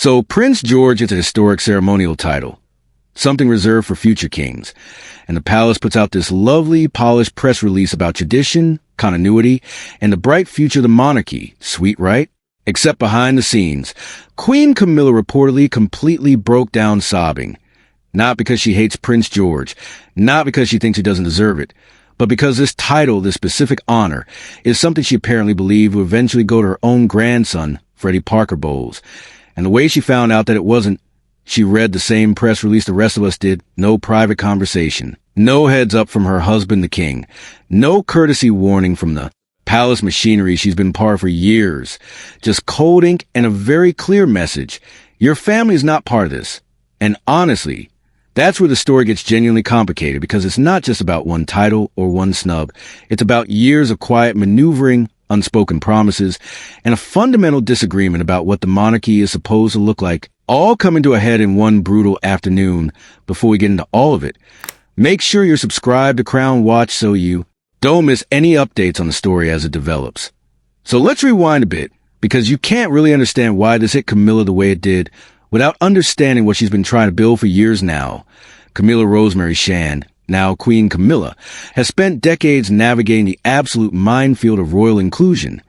So Prince George is a historic ceremonial title, something reserved for future kings. And the palace puts out this lovely, polished press release about tradition, continuity, and the bright future of the monarchy. Sweet, right? Except behind the scenes, Queen Camilla reportedly completely broke down sobbing. Not because she hates Prince George, not because she thinks he doesn't deserve it, but because this title, this specific honor, is something she apparently believed would eventually go to her own grandson, Freddy Parker Bowles. And the way she found out that it wasn't, she read the same press release the rest of us did, no private conversation, no heads up from her husband, the king, no courtesy warning from the palace machinery she's been part of for years, just cold ink and a very clear message. Your family is not part of this. And honestly, that's where the story gets genuinely complicated, because it's not just about one title or one snub. It's about years of quiet maneuvering, unspoken promises, and a fundamental disagreement about what the monarchy is supposed to look like, all coming to a head in one brutal afternoon. Before we get into all of it, make sure you're subscribed to Crown Watch so you don't miss any updates on the story as it develops. So let's rewind a bit, because you can't really understand why this hit Camilla the way it did without understanding what she's been trying to build for years now. Camilla Rosemary Shan, now Queen Camilla, has spent decades navigating the absolute minefield of royal inclusion.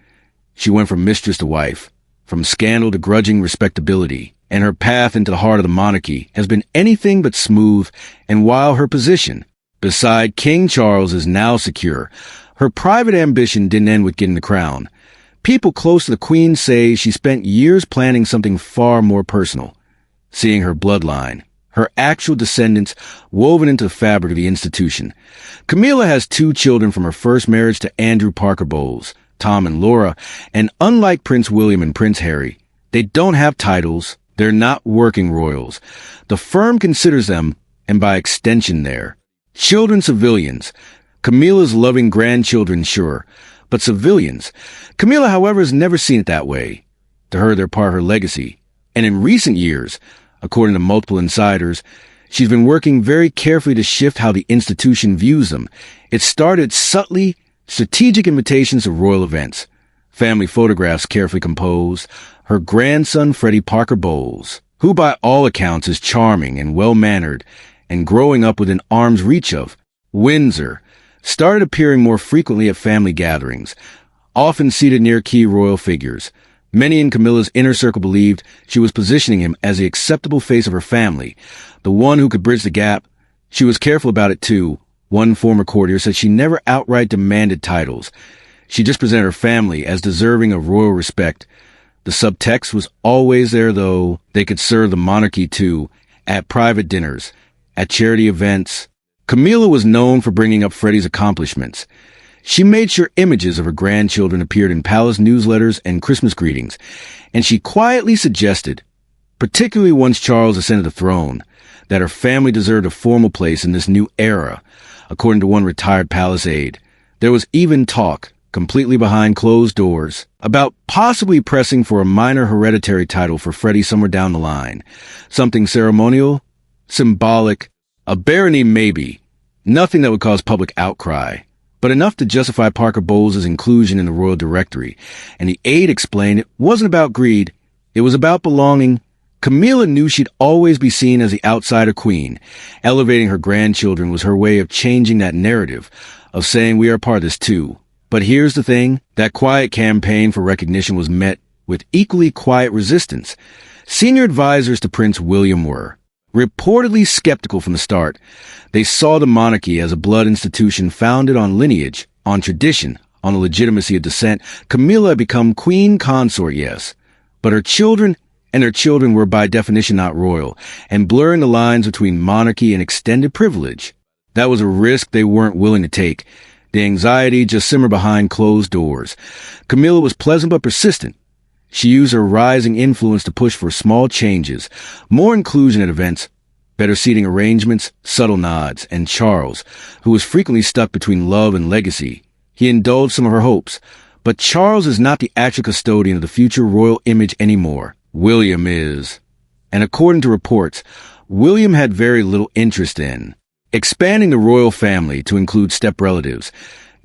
She went from mistress to wife, from scandal to grudging respectability, and her path into the heart of the monarchy has been anything but smooth. And while her position beside King Charles is now secure, her private ambition didn't end with getting the crown. People close to the Queen say she spent years planning something far more personal, seeing her bloodline, her actual descendants woven into the fabric of the institution. Camilla has 2 children from her first marriage to Andrew Parker Bowles, Tom and Laura, and unlike Prince William and Prince Harry, they don't have titles. They're not working royals. The firm considers them, and by extension their children, civilians. Camilla's loving grandchildren, sure, but civilians. Camilla, however, has never seen it that way. To her, they're part of her legacy. And in recent years, according to multiple insiders, she's been working very carefully to shift how the institution views them. It started subtly, strategic invitations to royal events, family photographs carefully composed, her grandson Freddy Parker Bowles, who by all accounts is charming and well-mannered, and growing up within arm's reach of Windsor, started appearing more frequently at family gatherings, often seated near key royal figures. Many in Camilla's inner circle believed she was positioning him as the acceptable face of her family, the one who could bridge the gap. She was careful about it too. One former courtier said she never outright demanded titles. She just presented her family as deserving of royal respect. The subtext was always there, though. They could serve the monarchy too, at private dinners, at charity events. Camilla was known for bringing up Freddy's accomplishments. She made sure images of her grandchildren appeared in palace newsletters and Christmas greetings, and she quietly suggested, particularly once Charles ascended the throne, that her family deserved a formal place in this new era. According to one retired palace aide, there was even talk, completely behind closed doors, about possibly pressing for a minor hereditary title for Freddy somewhere down the line. Something ceremonial, symbolic, a barony maybe, nothing that would cause public outcry, but enough to justify Parker Bowles' inclusion in the royal directory. And the aide explained it wasn't about greed, it was about belonging. Camilla knew she'd always be seen as the outsider queen. Elevating her grandchildren was her way of changing that narrative, of saying we are part of this too. But here's the thing, that quiet campaign for recognition was met with equally quiet resistance. Senior advisors to Prince William were reportedly skeptical from the start. They saw the monarchy as a blood institution founded on lineage, on tradition, on the legitimacy of descent. Camilla had become queen consort, yes, but her children were by definition not royal, and blurring the lines between monarchy and extended privilege. That was a risk they weren't willing to take. The anxiety just simmered behind closed doors. Camilla was pleasant but persistent. She used her rising influence to push for small changes, more inclusion at events, better seating arrangements, subtle nods, and Charles, who was frequently stuck between love and legacy. He indulged some of her hopes, but Charles is not the actual custodian of the future royal image anymore. William is. And according to reports, William had very little interest in expanding the royal family to include step-relatives,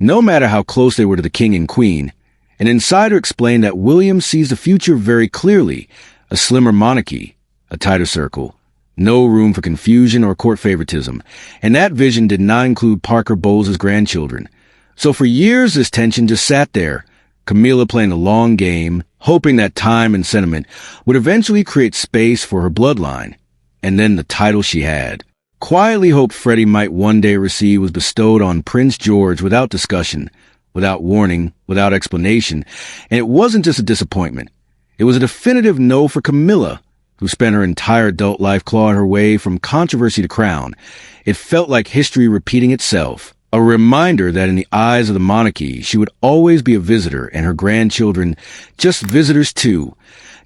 no matter how close they were to the king and queen. An insider explained that William sees the future very clearly, a slimmer monarchy, a tighter circle, no room for confusion or court favoritism, and that vision did not include Parker Bowles' grandchildren. So for years this tension just sat there, Camilla playing the long game, hoping that time and sentiment would eventually create space for her bloodline. And then the title she had, quietly hoped Freddy might one day receive, was bestowed on Prince George without discussion, without warning, without explanation. And it wasn't just a disappointment. It was a definitive no for Camilla, who spent her entire adult life clawing her way from controversy to crown. It felt like history repeating itself, a reminder that in the eyes of the monarchy, she would always be a visitor and her grandchildren just visitors too.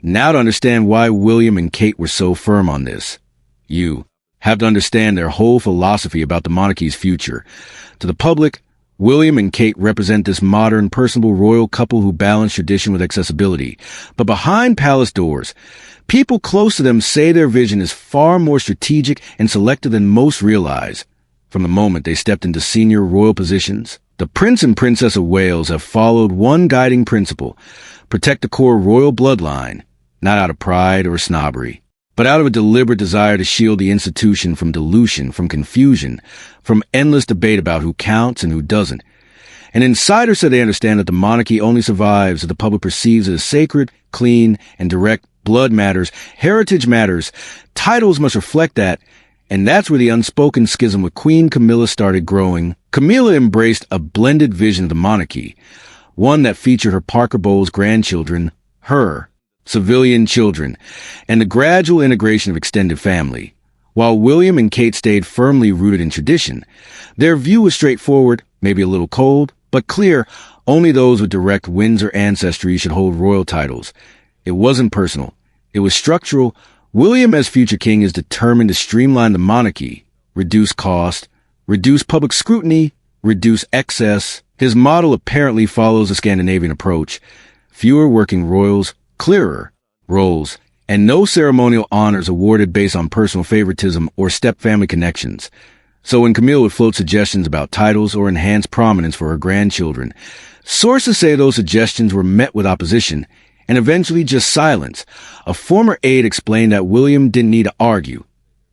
Now to understand why William and Kate were so firm on this, you have to understand their whole philosophy about the monarchy's future. To the public, William and Kate represent this modern, personable royal couple who balance tradition with accessibility. But behind palace doors, people close to them say their vision is far more strategic and selective than most realize. From the moment they stepped into senior royal positions, the Prince and Princess of Wales have followed one guiding principle: protect the core royal bloodline, not out of pride or snobbery, but out of a deliberate desire to shield the institution from dilution, from confusion, from endless debate about who counts and who doesn't. An insider said they understand that the monarchy only survives if the public perceives it as sacred, clean, and direct. Blood matters, heritage matters, titles must reflect that, and that's where the unspoken schism with Queen Camilla started growing. Camilla embraced a blended vision of the monarchy, one that featured her Parker Bowles grandchildren, her civilian children, and the gradual integration of extended family. While William and Kate stayed firmly rooted in tradition, their view was straightforward, maybe a little cold, but clear. Only those with direct Windsor ancestry should hold royal titles. It wasn't personal. It was structural. William, as future king, is determined to streamline the monarchy, reduce cost, reduce public scrutiny, reduce excess. His model apparently follows a Scandinavian approach: fewer working royals, clearer roles, and no ceremonial honors awarded based on personal favoritism or step-family connections. So when Camilla would float suggestions about titles or enhanced prominence for her grandchildren, sources say those suggestions were met with opposition and eventually just silence. A former aide explained that William didn't need to argue.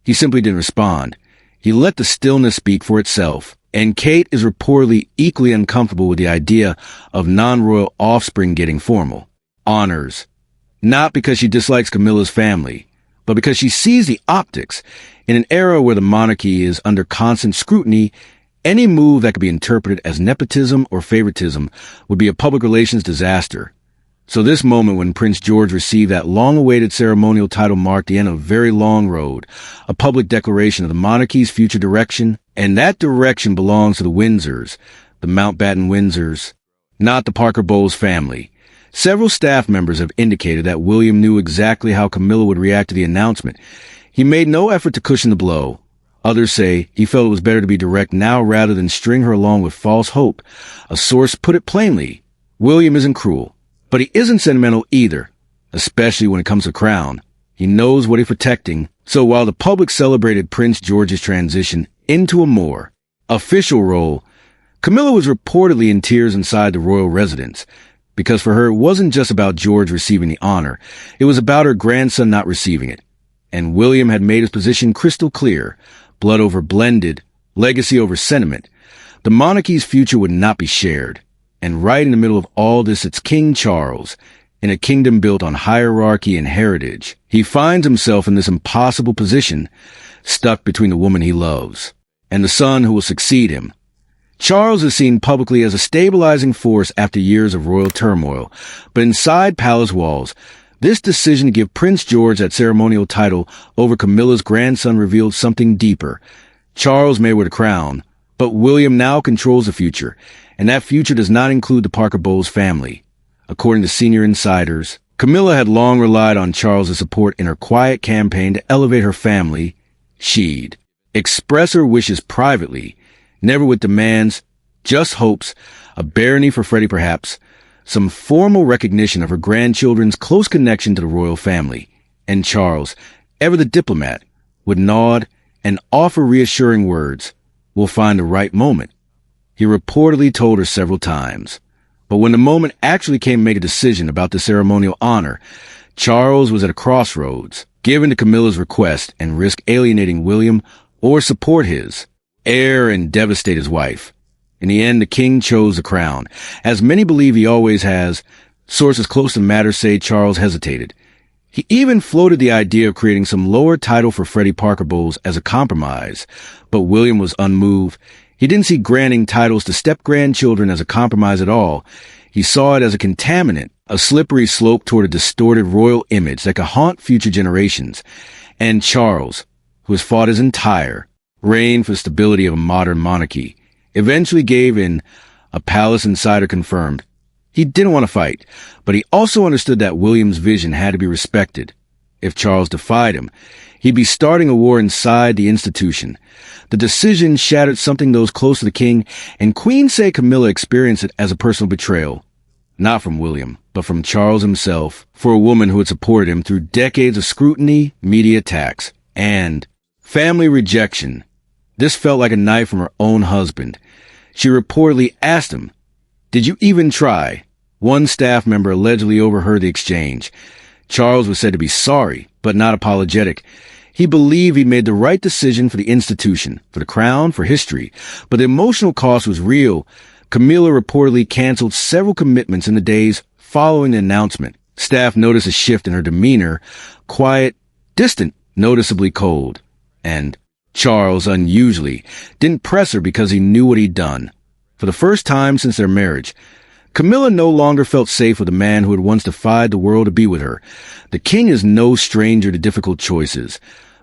He simply didn't respond. He let the stillness speak for itself. And Kate is reportedly equally uncomfortable with the idea of non-royal offspring getting formal honors. Not because she dislikes Camilla's family, but because she sees the optics. In an era where the monarchy is under constant scrutiny, any move that could be interpreted as nepotism or favoritism would be a public relations disaster. So this moment when Prince George received that long-awaited ceremonial title marked the end of a very long road, a public declaration of the monarchy's future direction, and that direction belongs to the Windsors, the Mountbatten Windsors, not the Parker Bowles family. Several staff members have indicated that William knew exactly how Camilla would react to the announcement. He made no effort to cushion the blow. Others say he felt it was better to be direct now rather than string her along with false hope. A source put it plainly: William isn't cruel, but he isn't sentimental either, especially when it comes to crown. He knows what he's protecting. So while the public celebrated Prince George's transition into a more official role, Camilla was reportedly in tears inside the royal residence, because for her it wasn't just about George receiving the honor, it was about her grandson not receiving it. And William had made his position crystal clear: blood over blended, legacy over sentiment. The monarchy's future would not be shared. And right in the middle of all this, it's King Charles, in a kingdom built on hierarchy and heritage. He finds himself in this impossible position, stuck between the woman he loves and the son who will succeed him. Charles is seen publicly as a stabilizing force after years of royal turmoil, but inside palace walls, this decision to give Prince George that ceremonial title over Camilla's grandson revealed something deeper. Charles may wear the crown, but William now controls the future, and that future does not include the Parker Bowles family. According to senior insiders, Camilla had long relied on Charles' support in her quiet campaign to elevate her family. She'd express her wishes privately, never with demands, just hopes, a barony for Freddy perhaps, some formal recognition of her grandchildren's close connection to the royal family. And Charles, ever the diplomat, would nod and offer reassuring words: "We'll find the right moment." He reportedly told her several times. But when the moment actually came to make a decision about the ceremonial honor, Charles was at a crossroads, given to Camilla's request and risk alienating William or support his heir and devastate his wife. In the end, the king chose the crown. As many believe he always has, sources close to the matter say Charles hesitated. He even floated the idea of creating some lower title for Freddy Parker Bowles as a compromise, but William was unmoved. He didn't see granting titles to step-grandchildren as a compromise at all. He saw it as a contaminant, a slippery slope toward a distorted royal image that could haunt future generations. And Charles, who has fought his entire reign for the stability of a modern monarchy, eventually gave in. A palace insider confirmed. He didn't want to fight, but he also understood that William's vision had to be respected. If Charles defied him, he'd be starting a war inside the institution. The decision shattered something those close to the king, and Queen say Camilla experienced it as a personal betrayal. Not from William, but from Charles himself, for a woman who had supported him through decades of scrutiny, media attacks, and family rejection. This felt like a knife from her own husband. She reportedly asked him, "Did you even try?" One staff member allegedly overheard the exchange. Charles was said to be sorry, but not apologetic. He believed he'd made the right decision for the institution, for the crown, for history. But the emotional cost was real. Camilla reportedly canceled several commitments in the days following the announcement. Staff noticed a shift in her demeanor, quiet, distant, noticeably cold. And Charles, unusually, didn't press her because he knew what he'd done. For the first time since their marriage, Camilla no longer felt safe with a man who had once defied the world to be with her. The king is no stranger to difficult choices,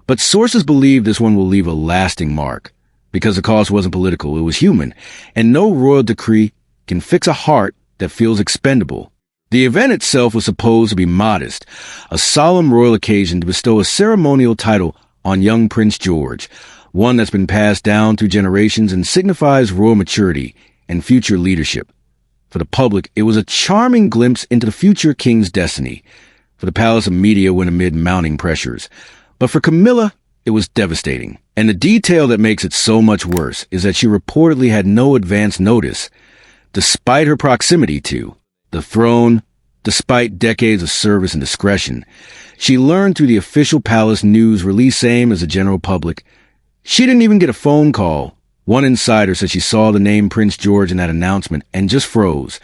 but sources believe this one will leave a lasting mark. Because the cost wasn't political, it was human, and no royal decree can fix a heart that feels expendable. The event itself was supposed to be modest, a solemn royal occasion to bestow a ceremonial title on young Prince George, one that's been passed down through generations and signifies royal maturity and future leadership. For the public, it was a charming glimpse into the future king's destiny. For the palace and media went amid mounting pressures. But for Camilla, it was devastating. And the detail that makes it so much worse is that she reportedly had no advance notice, despite her proximity to the throne, despite decades of service and discretion. She learned through the official palace news release, same as the general public. She didn't even get a phone call. One insider said she saw the name Prince George in that announcement and just froze.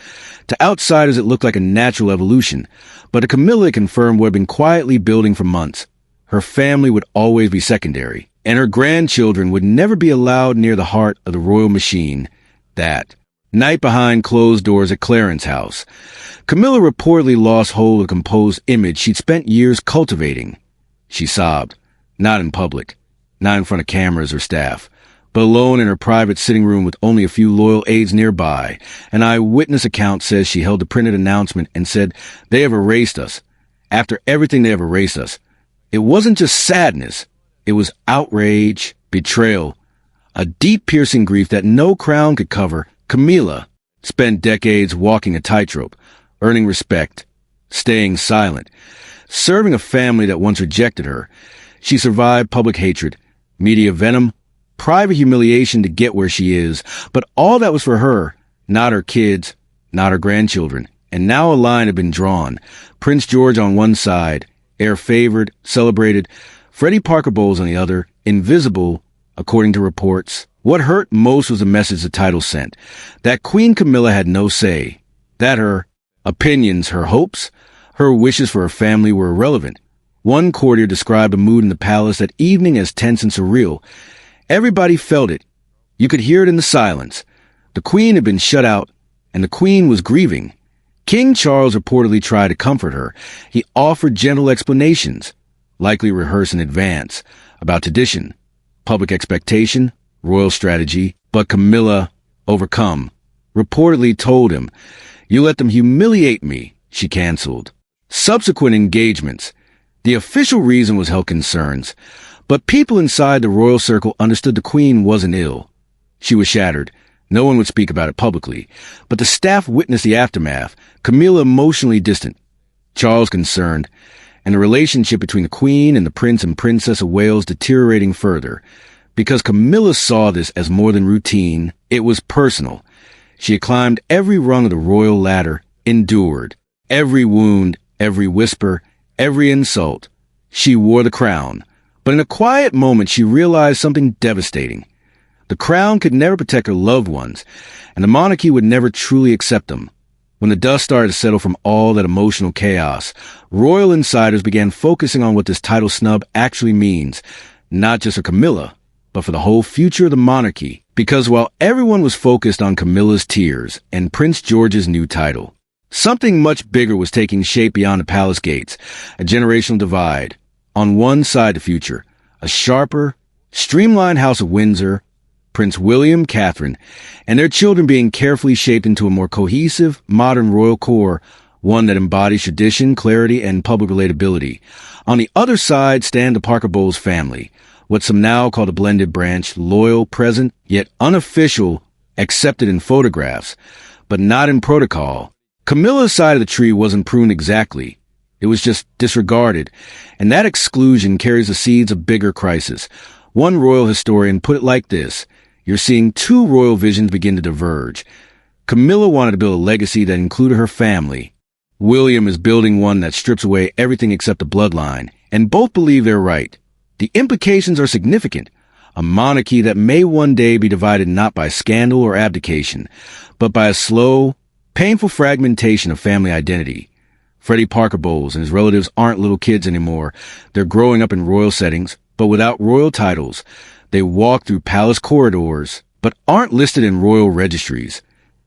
To outsiders, it looked like a natural evolution, but to Camilla it confirmed what had been quietly building for months. Her family would always be secondary, and her grandchildren would never be allowed near the heart of the royal machine. That night behind closed doors at Clarence House, Camilla reportedly lost hold of the composed image she'd spent years cultivating. She sobbed, not in public, not in front of cameras or staff, but alone in her private sitting room with only a few loyal aides nearby. An eyewitness account says she held the printed announcement and said, "They have erased us. After everything, they have erased us." It wasn't just sadness. It was outrage, betrayal, a deep piercing grief that no crown could cover. Camilla spent decades walking a tightrope, earning respect, staying silent, serving a family that once rejected her. She survived public hatred, media venom, private humiliation to get where she is, but all that was for her, not her kids, not her grandchildren. And now a line had been drawn. Prince George on one side, heir favored, celebrated, Freddy Parker Bowles on the other, invisible, according to reports. What hurt most was the message the title sent, that Queen Camilla had no say, that her opinions, her hopes, her wishes for her family were irrelevant. One courtier described the mood in the palace that evening as tense and surreal. Everybody felt it. You could hear it in the silence. The Queen had been shut out, and the Queen was grieving. King Charles reportedly tried to comfort her. He offered gentle explanations, likely rehearsed in advance, about tradition, public expectation, royal strategy. But Camilla, overcome, reportedly told him, "You let them humiliate me," she canceled. Subsequent engagements. The official reason was health concerns, but people inside the royal circle understood the Queen wasn't ill. She was shattered. No one would speak about it publicly, but the staff witnessed the aftermath. Camilla emotionally distant, Charles concerned, and the relationship between the Queen and the Prince and Princess of Wales deteriorating further. Because Camilla saw this as more than routine, it was personal. She had climbed every rung of the royal ladder, endured every wound, every whisper, every insult. She wore the crown. But in a quiet moment, she realized something devastating. The crown could never protect her loved ones, and the monarchy would never truly accept them. When the dust started to settle from all that emotional chaos, royal insiders began focusing on what this title snub actually means, not just for Camilla, but for the whole future of the monarchy. Because while everyone was focused on Camilla's tears and Prince George's new title, something much bigger was taking shape beyond the palace gates, a generational divide. On one side, the future, a sharper, streamlined House of Windsor, Prince William, Catherine, and their children being carefully shaped into a more cohesive, modern royal core, one that embodies tradition, clarity, and public relatability. On the other side stand the Parker Bowles family, what some now call the blended branch, loyal, present, yet unofficial, accepted in photographs, but not in protocol. Camilla's side of the tree wasn't pruned exactly. It was just disregarded, and that exclusion carries the seeds of bigger crisis. One royal historian put it like this: you're seeing two royal visions begin to diverge. Camilla wanted to build a legacy that included her family. William is building one that strips away everything except the bloodline, and both believe they're right. The implications are significant. A monarchy that may one day be divided not by scandal or abdication, but by a slow, painful fragmentation of family identity. Freddy Parker Bowles and his relatives aren't little kids anymore. They're growing up in royal settings, but without royal titles. They walk through palace corridors, but aren't listed in royal registries.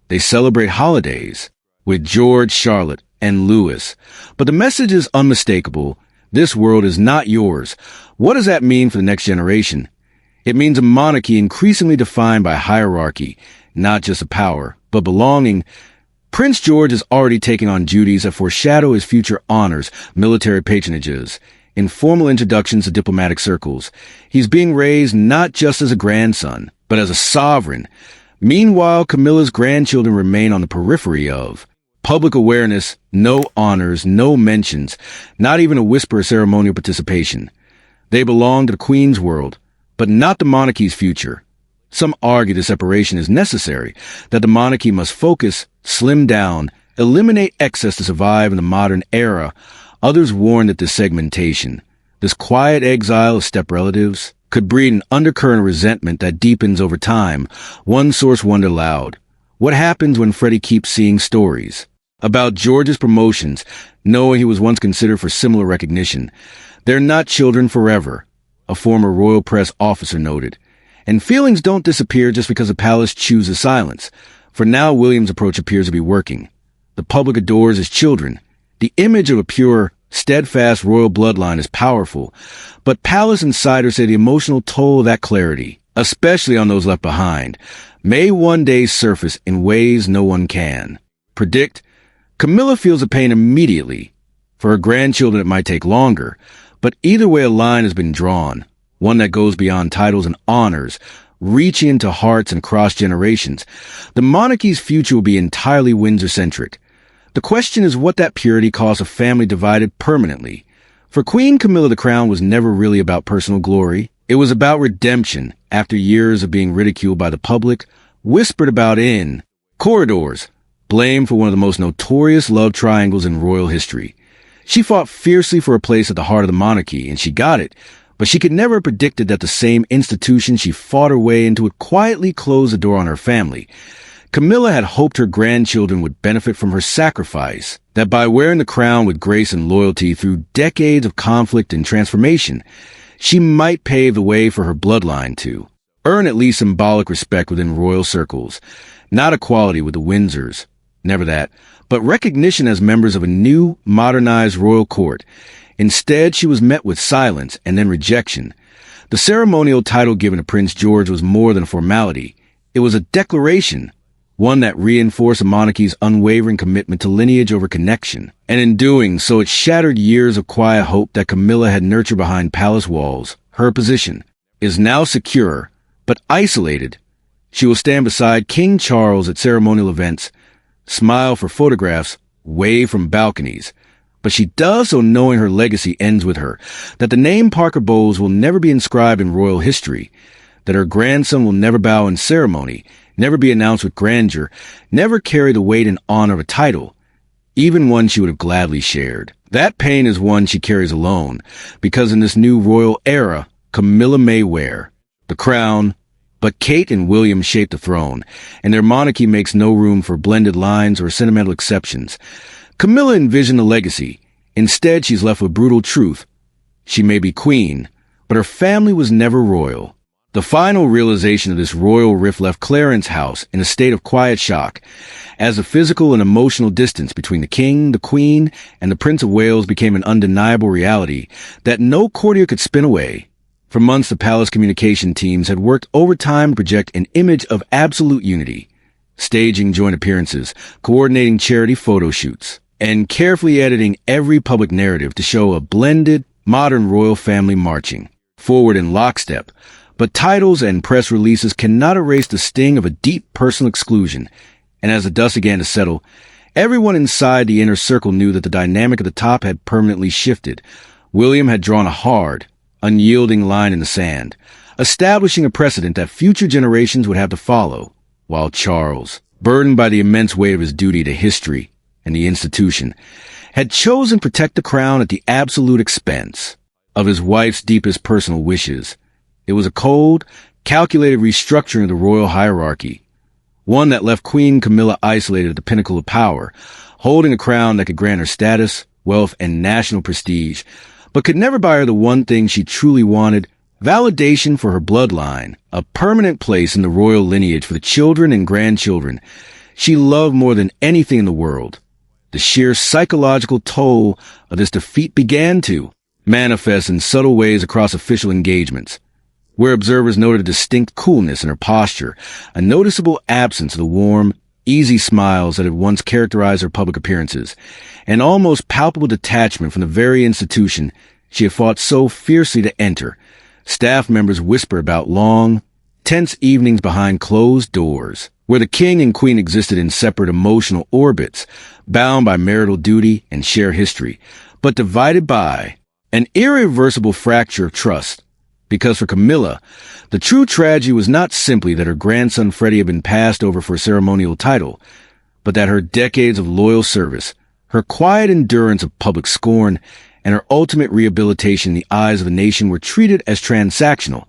They celebrate holidays with George, Charlotte, and Louis. But the message is unmistakable. This world is not yours. What does that mean for the next generation? It means a monarchy increasingly defined by hierarchy, not just a power, but belonging. Prince George is already taking on duties that foreshadow his future honors, military patronages, informal introductions to diplomatic circles. He's being raised not just as a grandson, but as a sovereign. Meanwhile, Camilla's grandchildren remain on the periphery of public awareness, no honors, no mentions, not even a whisper of ceremonial participation. They belong to the Queen's world, but not the monarchy's future. Some argue the separation is necessary, that the monarchy must focus, slim down, eliminate excess to survive in the modern era. Others warn that this segmentation, this quiet exile of step-relatives, could breed an undercurrent of resentment that deepens over time. One source wondered aloud, what happens when Freddy keeps seeing stories about George's promotions, knowing he was once considered for similar recognition? They're not children forever, a former royal press officer noted. And feelings don't disappear just because the palace chooses silence. For now, William's approach appears to be working. The public adores his children. The image of a pure, steadfast royal bloodline is powerful, but palace insiders say the emotional toll of that clarity, especially on those left behind, may one day surface in ways no one can predict. Camilla feels the pain immediately. For her grandchildren, it might take longer, but either way a line has been drawn. One that goes beyond titles and honors, reaching into hearts and across generations. The monarchy's future will be entirely Windsor-centric. The question is what that purity costs a family divided permanently. For Queen Camilla, the crown was never really about personal glory. It was about redemption after years of being ridiculed by the public, whispered about in corridors, blamed for one of the most notorious love triangles in royal history. She fought fiercely for a place at the heart of the monarchy, and she got it. But she could never have predicted that the same institution she fought her way into would quietly close the door on her family. Camilla had hoped her grandchildren would benefit from her sacrifice, that by wearing the crown with grace and loyalty through decades of conflict and transformation, she might pave the way for her bloodline to earn at least symbolic respect within royal circles. Not equality with the Windsors, never that, but recognition as members of a new, modernized royal court. Instead, she was met with silence and then rejection. The ceremonial title given to Prince George was more than a formality. It was a declaration, one that reinforced the monarchy's unwavering commitment to lineage over connection. And in doing so, it shattered years of quiet hope that Camilla had nurtured behind palace walls. Her position is now secure, but isolated. She will stand beside King Charles at ceremonial events, smile for photographs, wave from balconies. But she does so knowing her legacy ends with her, that the name Parker Bowles will never be inscribed in royal history, that her grandson will never bow in ceremony, never be announced with grandeur, never carry the weight and honor of a title, even one she would have gladly shared. That pain is one she carries alone, because in this new royal era, Camilla may wear the crown, but Kate and William shape the throne, and their monarchy makes no room for blended lines or sentimental exceptions. Camilla envisioned a legacy. Instead, she's left with brutal truth. She may be queen, but her family was never royal. The final realization of this royal rift left Clarence House in a state of quiet shock, as the physical and emotional distance between the king, the queen, and the Prince of Wales became an undeniable reality that no courtier could spin away. For months, the palace communication teams had worked overtime to project an image of absolute unity, staging joint appearances, coordinating charity photo shoots, and carefully editing every public narrative to show a blended, modern royal family marching forward in lockstep. But titles and press releases cannot erase the sting of a deep personal exclusion, and as the dust began to settle, everyone inside the inner circle knew that the dynamic at the top had permanently shifted. William had drawn a hard, unyielding line in the sand, establishing a precedent that future generations would have to follow, while Charles, burdened by the immense weight of his duty to history and the institution, had chosen to protect the crown at the absolute expense of his wife's deepest personal wishes. It was a cold, calculated restructuring of the royal hierarchy, one that left Queen Camilla isolated at the pinnacle of power, holding a crown that could grant her status, wealth, and national prestige, but could never buy her the one thing she truly wanted: validation for her bloodline, a permanent place in the royal lineage for the children and grandchildren she loved more than anything in the world. The sheer psychological toll of this defeat began to manifest in subtle ways across official engagements, where observers noted a distinct coolness in her posture, a noticeable absence of the warm, easy smiles that had once characterized her public appearances, an almost palpable detachment from the very institution she had fought so fiercely to enter. Staff members whispered about long, tense evenings behind closed doors, where the king and queen existed in separate emotional orbits, bound by marital duty and shared history, but divided by an irreversible fracture of trust. Because for Camilla, the true tragedy was not simply that her grandson Freddy had been passed over for a ceremonial title, but that her decades of loyal service, her quiet endurance of public scorn, and her ultimate rehabilitation in the eyes of the nation were treated as transactional,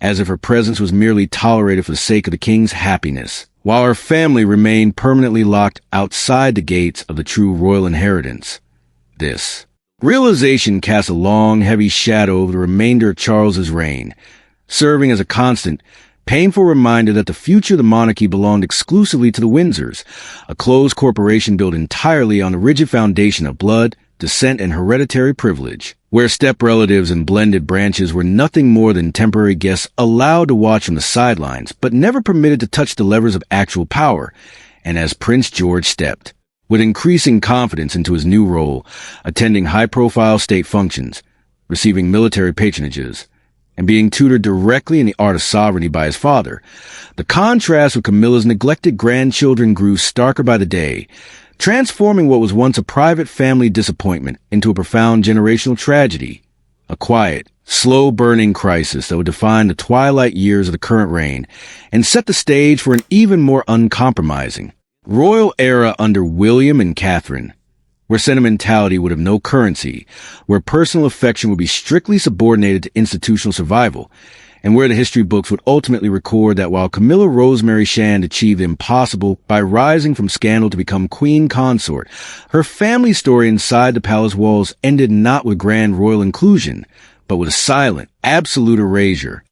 as if her presence was merely tolerated for the sake of the king's happiness, while her family remained permanently locked outside the gates of the true royal inheritance. This realization cast a long, heavy shadow over the remainder of Charles's reign, serving as a constant, painful reminder that the future of the monarchy belonged exclusively to the Windsors, a closed corporation built entirely on the rigid foundation of blood, descent, and hereditary privilege, where step-relatives and blended branches were nothing more than temporary guests allowed to watch from the sidelines, but never permitted to touch the levers of actual power. And as Prince George stepped with increasing confidence into his new role, attending high-profile state functions, receiving military patronages, and being tutored directly in the art of sovereignty by his father, the contrast with Camilla's neglected grandchildren grew starker by the day, transforming what was once a private family disappointment into a profound generational tragedy, a quiet, slow-burning crisis that would define the twilight years of the current reign and set the stage for an even more uncompromising royal era under William and Catherine, where sentimentality would have no currency, where personal affection would be strictly subordinated to institutional survival, and where the history books would ultimately record that while Camilla Rosemary Shand achieved the impossible by rising from scandal to become queen consort, her family story inside the palace walls ended not with grand royal inclusion, but with a silent, absolute erasure,